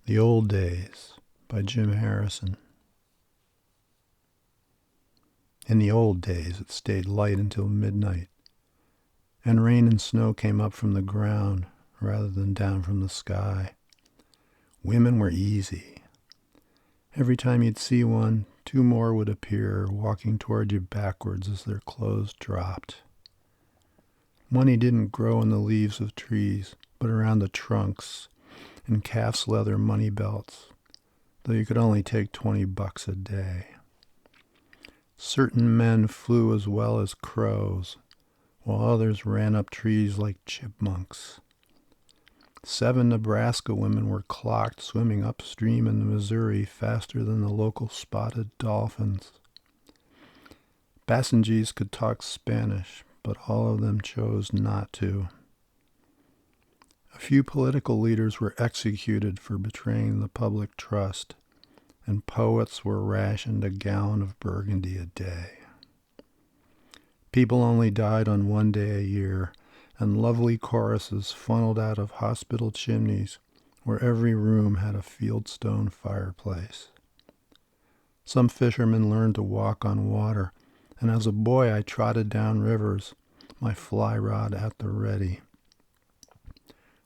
The Old Days by Jim Harrison. In the old days it stayed light until midnight, and rain and snow came up from the ground rather than down from the sky. Women were easy. Every time you'd see one, two more would appear, walking toward you backwards as their clothes dropped. Money didn't grow in the leaves of trees, but around the trunks, in calf's leather money belts, though you could only take $20 a day. Certain men flew as well as crows, while others ran up trees like chipmunks. 7 Nebraska women were clocked swimming upstream in the Missouri faster than the local spotted dolphins. Basenjis could talk Spanish, but all of them chose not to. A few political leaders were executed for betraying the public trust, and poets were rationed a gallon of Burgundy a day. People only died on one day a year, and lovely choruses funneled out of hospital chimneys where every room had a fieldstone fireplace. Some fishermen learned to walk on water, and as a boy I trotted down rivers, my fly rod at the ready.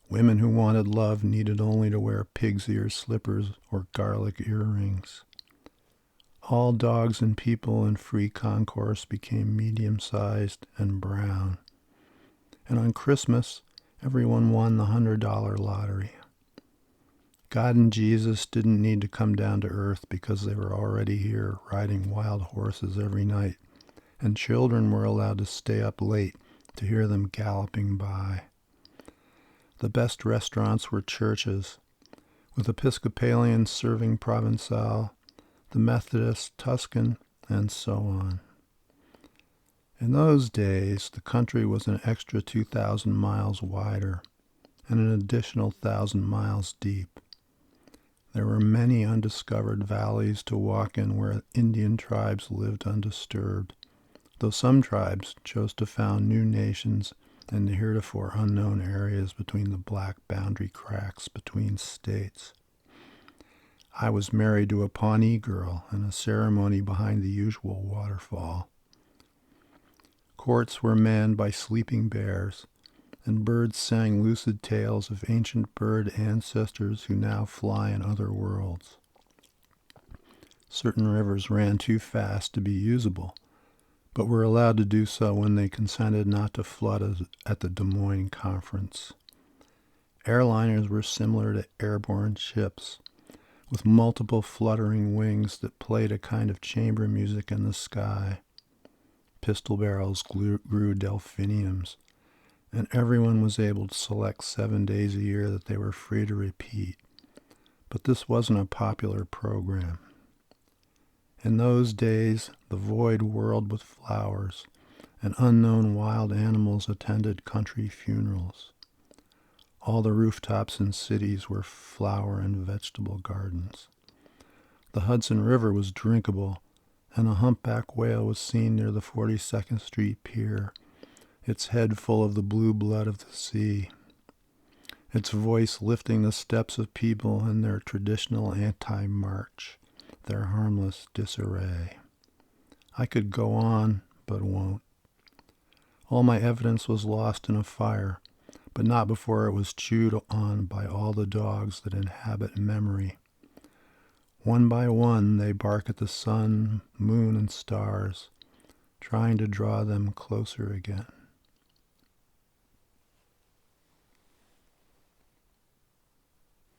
Women who wanted love needed only to wear pig's ear slippers or garlic earrings. All dogs and people in free concourse became medium-sized and brown. And on Christmas, everyone won the $100 lottery. God and Jesus didn't need to come down to earth because they were already here riding wild horses every night, and children were allowed to stay up late to hear them galloping by. The best restaurants were churches, with Episcopalians serving Provençal, the Methodist Tuscan, and so on. In those days, the country was an extra 2,000 miles wider and an additional 1,000 miles deep. There were many undiscovered valleys to walk in where Indian tribes lived undisturbed, though some tribes chose to found new nations in the heretofore unknown areas between the black boundary cracks between states. I was married to a Pawnee girl in a ceremony behind the usual waterfall. Courts were manned by sleeping bears, and birds sang lucid tales of ancient bird ancestors who now fly in other worlds. Certain rivers ran too fast to be usable, but were allowed to do so when they consented not to flood at the Des Moines Conference. Airliners were similar to airborne ships, with multiple fluttering wings that played a kind of chamber music in the sky. Pistol barrels grew delphiniums, and everyone was able to select 7 days a year that they were free to repeat. But this wasn't a popular program. In those days, the void whirled with flowers, and unknown wild animals attended country funerals. All the rooftops in cities were flower and vegetable gardens. The Hudson River was drinkable, and a humpback whale was seen near the 42nd Street Pier, its head full of the blue blood of the sea, its voice lifting the steps of people in their traditional anti-march, their harmless disarray. I could go on, but won't. All my evidence was lost in a fire, but not before it was chewed on by all the dogs that inhabit memory. One by one they bark at the sun, moon, and stars, trying to draw them closer again.